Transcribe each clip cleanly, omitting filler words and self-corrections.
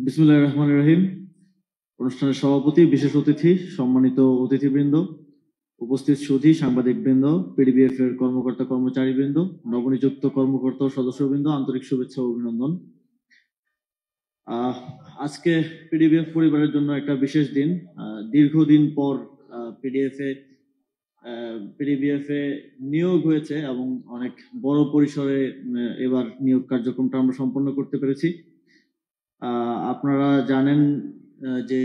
বিসমিল্লাহির রহমানির রহিম। অনুষ্ঠানের সভাপতি, বিশেষ অতিথি, সম্মানিত অতিথিবৃন্দ, উপস্থিত সুধী, সাংবাদিকবৃন্দ, পিডিবিএফ এর কর্মকর্তা কর্মচারীবৃন্দ, নবনিযুক্ত কর্মকর্তা ও সদস্যবৃন্দ, আন্তরিক শুভেচ্ছা ও অভিনন্দন। আজকে পিডিবিএফ পরিবারের জন্য একটা বিশেষ দিন। দীর্ঘদিন পর পিডিবিএফ এ নিয়োগ হয়েছে এবং অনেক বড় পরিসরে এবার নিয়োগ কার্যক্রমটা আমরা সম্পন্ন করতে পেরেছি। আপনারা জানেন যে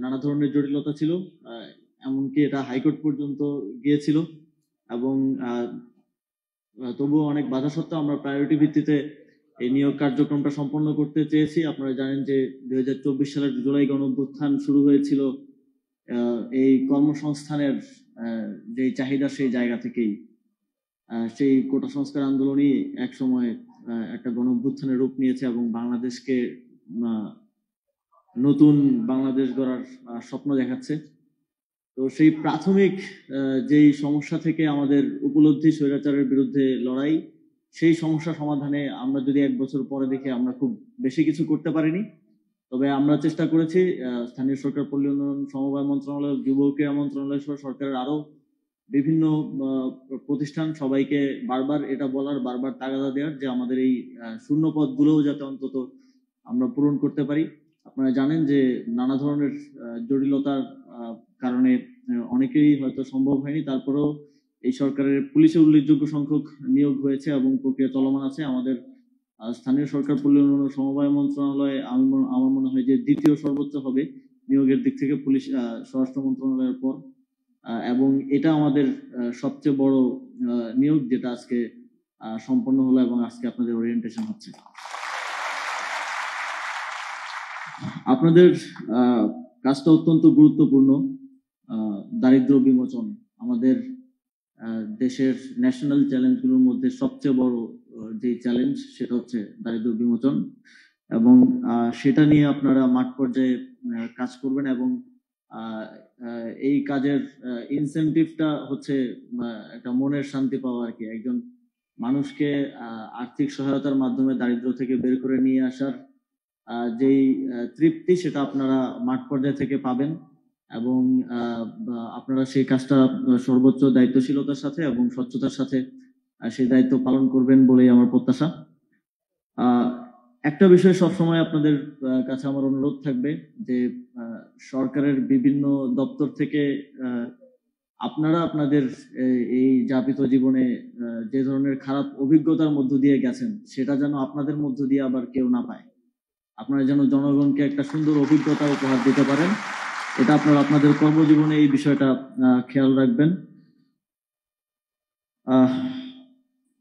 নানা ধরনের জটিলতা ছিল, এমনকি এটা হাইকোর্ট পর্যন্ত গিয়েছিল এবং তবুও অনেক বাধা সত্ত্বেও আমরা প্রায়োরিটি ভিত্তিতে এই নিয়োগ কার্যক্রমটা সম্পন্ন করতে চেয়েছি। আপনারা জানেন যে 2024 সালের জুলাই গণঅভ্যুত্থান শুরু হয়েছিল এই কর্মসংস্থানের যে চাহিদা সেই জায়গা থেকেই। সেই কোটা সংস্কার আন্দোলনই এক সময় একটা গণঅভ্যুত্থানের রূপ নিয়েছে এবং বাংলাদেশকে নতুন বাংলাদেশ গড়ার স্বপ্ন দেখাচ্ছে। তো সেই প্রাথমিক যেই সমস্যা থেকে আমাদের উপলব্ধি স্বৈরাচারের বিরুদ্ধে লড়াই, সেই সমস্যা সমাধানে আমরা যদি 1 বছর পরে দেখি আমরা খুব বেশি কিছু করতে পারিনি, তবে আমরা চেষ্টা করেছি স্থানীয় সরকার, পল্লী উন্নয়ন, সমবায় মন্ত্রণালয়, যুব ক্রীড়া মন্ত্রণালয় সহ সরকারের আরো বিভিন্ন প্রতিষ্ঠান সবাইকে বারবার এটা বলার, বারবার তাগাদা দেওয়ার যে আমাদের এই শূন্য পদগুলোও যাতে অন্তত আমরা পূরণ করতে পারি। আপনারা জানেন যে নানা ধরনের জটিলতার কারণে অনেকেই হয়তো সম্ভব হয়নি, তারপরেও এই সরকারের পুলিশে উল্লেখযোগ্য সংখ্যক নিয়োগ হয়েছে এবং প্রক্রিয়া চলমান আছে। আমাদের স্থানীয় সরকার, পল্লী উন্নয়ন, সমবায় মন্ত্রণালয় আমার মনে হয় যে দ্বিতীয় সর্বোচ্চ হবে নিয়োগের দিক থেকে পুলিশ স্বরাষ্ট্র মন্ত্রণালয়ের পর, এবং এটা আমাদের সবচেয়ে বড় নিয়োগ যেটা আজকে সম্পন্ন হলো এবং আজকে আপনাদের ওরিয়েন্টেশন হচ্ছে। আপনাদের কাজটা অত্যন্ত গুরুত্বপূর্ণ। দারিদ্র বিমোচন আমাদের দেশের ন্যাশনাল চ্যালেঞ্জগুলোর মধ্যে সবচেয়ে বড় যে চ্যালেঞ্জ সেটা হচ্ছে দারিদ্র বিমোচন, এবং সেটা নিয়ে আপনারা মাঠ পর্যায়ে কাজ করবেন এবং এই কাজের ইনসেনটিভটা হচ্ছে একটা মনের শান্তি পাওয়া আর কি। একজন মানুষকে আর্থিক সহায়তার মাধ্যমে দারিদ্র থেকে বের করে নিয়ে আসার যেই তৃপ্তি সেটা আপনারা মাঠ পর্যায় থেকে পাবেন এবং আপনারা সেই কাজটা সর্বোচ্চ দায়িত্বশীলতার সাথে এবং স্বচ্ছতার সাথে সেই দায়িত্ব পালন করবেন বলেই আমার প্রত্যাশা। একটা বিষয় সবসময় আপনাদের কাছে আমার অনুরোধ থাকবে যে সরকারের বিভিন্ন দপ্তর থেকে আপনারা আপনাদের এই যাপিত জীবনে যে ধরনের খারাপ অভিজ্ঞতার মধ্য দিয়ে গেছেন সেটা যেন আপনাদের মধ্য দিয়ে আবার কেউ না পায়। আপনারা যেন জনগণকে একটা সুন্দর অভিজ্ঞতা উপহার দিতে পারেন, এটা আপনারা আপনাদের কর্মজীবনে এই বিষয়টা খেয়াল রাখবেন।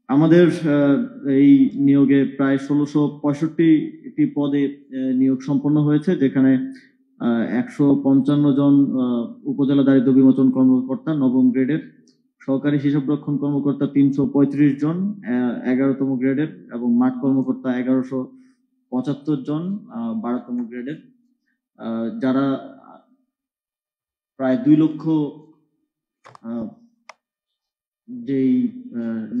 আমাদের এই নিয়োগে প্রায় 1665টি পদে নিয়োগ সম্পন্ন হয়েছে, যেখানে 155 জন উপজেলা দারিদ্র বিমোচন কর্মকর্তা নবম গ্রেডের, সহকারী হিসাবরক্ষণ কর্মকর্তা 335 জন 11তম গ্রেডের, এবং মাঠ কর্মকর্তা 1175 জন 12তম গ্রেডের, যারা প্রায় 2 লক্ষ যেই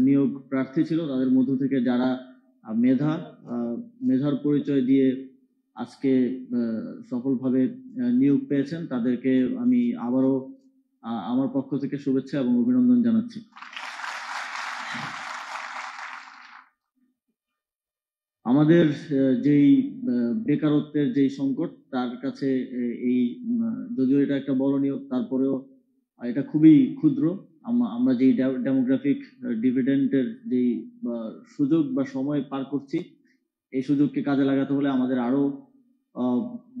নিয়োগ প্রার্থী ছিল তাদের মধ্য থেকে যারা মেধার পরিচয় দিয়ে আজকে সফলভাবে নিয়োগ পেয়েছেন তাদেরকে আমি আবারও আমার পক্ষ থেকে শুভেচ্ছা এবং অভিনন্দন জানাচ্ছি। আমাদের যেই বেকারত্বের যেই সংকট, তার কাছে এই যদিও এটা একটা বড় নিয়োগ, তারপরেও এটা খুবই ক্ষুদ্র। আমরা যেই ডেমোগ্রাফিক ডিভিডেন্ডের যেই সুযোগ বা সময় পার করছি, এই সুযোগকে কাজে লাগাতে হলে আমাদের আরো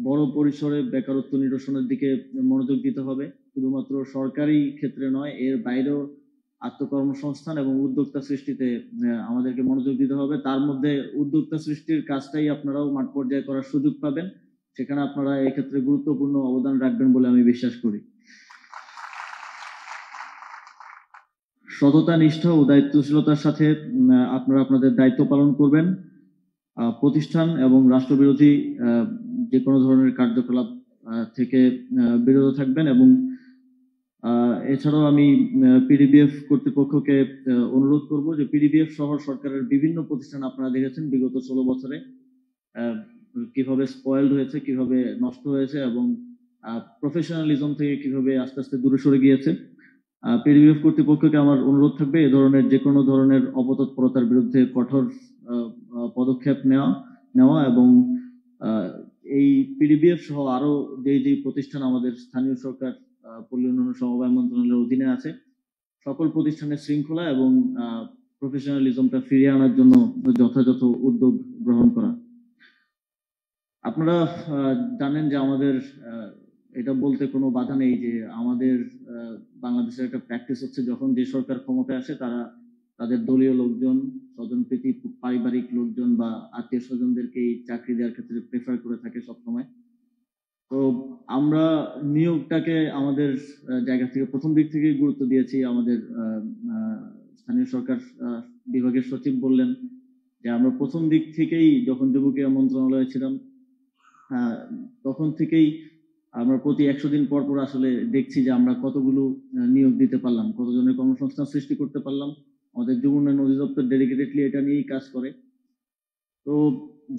বড় পরিসরে বেকারত্ব নিরসনের দিকে মনোযোগ দিতে হবে। শুধুমাত্র সরকারি ক্ষেত্রে নয়, এর বাইরেও আত্মকর্মসংস্থান এবং উদ্যোক্তা সৃষ্টিতে আমাদেরকে মনোযোগ দিতে হবে। তার মধ্যে উদ্যোক্তা সৃষ্টির কাজটাই আপনারাও মাঠ পর্যায়ে করার সুযোগ পাবেন, সেখানে আপনারা এক্ষেত্রে গুরুত্বপূর্ণ অবদান রাখবেন বলে আমি বিশ্বাস করি। সততা, নিষ্ঠা ও দায়িত্বশীলতার সাথে আপনারা আপনাদের দায়িত্ব পালন করবেন। প্রতিষ্ঠান এবং রাষ্ট্রবিরোধী যে কোনো ধরনের কার্যকলাপ থেকে বিরত থাকবেন, এবং এছাড়াও আমি পিডিবিএফ কর্তৃপক্ষকে অনুরোধ করব যে পিডিবিএফ সহ সরকারের বিভিন্ন প্রতিষ্ঠান আপনারা দেখেছেন বিগত 16 বছরে কিভাবে স্পয়েলড হয়েছে, কিভাবে নষ্ট হয়েছে এবং প্রফেশনালিজম থেকে কিভাবে আস্তে আস্তে দূরে সরে গিয়েছে। পিডিবিএফ কর্তৃপক্ষকে আমার অনুরোধ থাকবে এ ধরনের যে কোনো ধরনের অপতৎপরতার বিরুদ্ধে কঠোর পদক্ষেপ নেওয়া এবং এই পিডিবিএফ সহ আরো যে প্রতিষ্ঠান আমাদের স্থানীয় সরকার পল্লী উন্নয়ন সমবায় মন্ত্রণালয়ের অধীনে আছে সকল প্রতিষ্ঠানের শৃঙ্খলা এবং প্রফেশনালিজমটা ফিরিয়ে আনার জন্য যথাযথ উদ্যোগ গ্রহণ করা। আপনারা জানেন যে আমাদের এটা বলতে কোনো বাধা নেই যে আমাদের বাংলাদেশের একটা প্র্যাকটিস হচ্ছে যখন যে সরকার ক্ষমতায় আসে তারা তাদের দলীয় লোকজন, স্বজনপ্রীতি, পারিবারিক লোকজন বা আত্মীয় স্বজনদেরকেই চাকরি দেওয়ার ক্ষেত্রে প্রেফার করে থাকে সবসময়। তো আমরা নিয়োগটাকে আমাদের জায়গা থেকে প্রথম দিক থেকে গুরুত্ব দিয়েছি। আমাদের স্থানীয় সরকার বিভাগের সচিব বললেন যে আমরা প্রথম দিক থেকেই যখন যুব ক্রীড়া মন্ত্রণালয়ে ছিলাম তখন থেকেই আমরা প্রতি 100 দিন পর পর আসলে দেখছি যে আমরা কতগুলো নিয়োগ দিতে পারলাম, কতজনের কর্মসংস্থান সৃষ্টি করতে পারলাম। আমাদের যুব উন্নয়ন অধিদপ্তর ডেডিকেটেডলি এটা নিয়েই কাজ করে। তো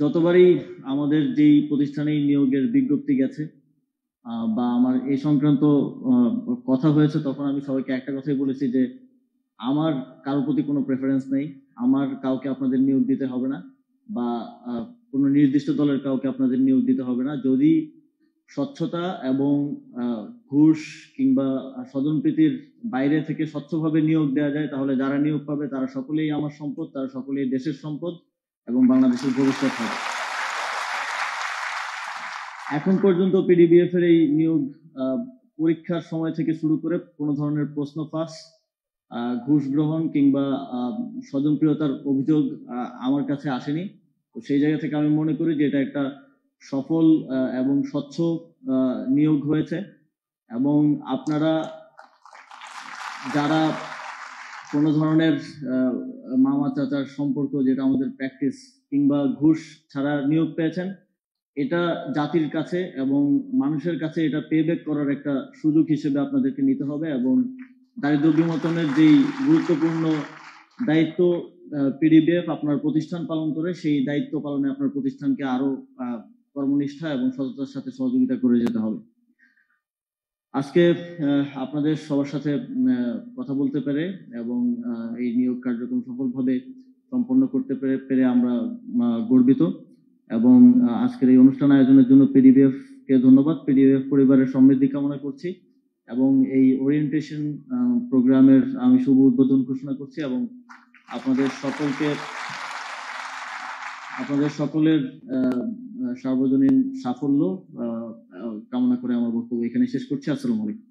যতবারই আমাদের যেই প্রতিষ্ঠানে নিয়োগের বিজ্ঞপ্তি গেছে বা আমার এই সংক্রান্ত কথা হয়েছে তখন আমি সবাইকে একটা কথাই বলেছি যে আমার কারোর প্রতি কোনো প্রেফারেন্স নেই, আমার কাউকে আপনাদের নিয়োগ দিতে হবে না বা কোনো নির্দিষ্ট দলের কাউকে আপনাদের নিয়োগ দিতে হবে না। যদি স্বচ্ছতা এবং ঘুষ কিংবা স্বজনপ্রীতির বাইরে থেকে স্বচ্ছভাবে নিয়োগ দেওয়া যায় তাহলে যারা নিয়োগ পাবে তারা সকলেই আমার সম্পদ, তারা সকলেই দেশের সম্পদ এবং বাংলাদেশের ভবিষ্যৎ হবে। এখন পর্যন্ত পিডিবিএফ এর এই নিয়োগ পরীক্ষার সময় থেকে শুরু করে কোনো ধরনের প্রশ্ন ফাঁস, ঘুষ গ্রহণ কিংবা স্বজনপ্রিয়তার অভিযোগ আমার কাছে আসেনি। তো সেই জায়গা থেকে আমি মনে করি যে এটা একটা সফল এবং স্বচ্ছ নিয়োগ হয়েছে এবং আপনারা যারা কোনো ধরনের মামা চাচার সম্পর্ক যেটা আমাদের প্র্যাকটিস কিংবা ঘুষ ছাড়া নিয়োগ পেয়েছেন এটা জাতির কাছে এবং মানুষের কাছে এটা পেব্যাক করার একটা সুযোগ হিসেবে আপনাদেরকে নিতে হবে এবং দারিদ্র বিমোচনের যেই গুরুত্বপূর্ণ দায়িত্ব পিডিবিএফ আপনার প্রতিষ্ঠান পালন করে সেই দায়িত্ব পালনে আপনার প্রতিষ্ঠানকে আরো কর্মনিষ্ঠা এবং সততার সাথে সহযোগিতা করে যেতে হবে। আজকে আপনাদের সবার সাথে কথা বলতে পেরে এবং এই নিয়োগ কার্যক্রম সফলভাবে সম্পন্ন করতে পেরে আমরা গর্বিত এবং আজকের এই অনুষ্ঠান আয়োজনের জন্য পিডিবিএফ কে ধন্যবাদ। পিডিবিএফ পরিবারের সমৃদ্ধি কামনা করছি এবং এই ওরিয়েন্টেশন প্রোগ্রামের আমি শুভ উদ্বোধন ঘোষণা করছি এবং আপনাদের সকলের সার্বজনীন সাফল্য কামনা করে আমার বক্তব্য এখানে শেষ করছি। আসসালামু আলাইকুম।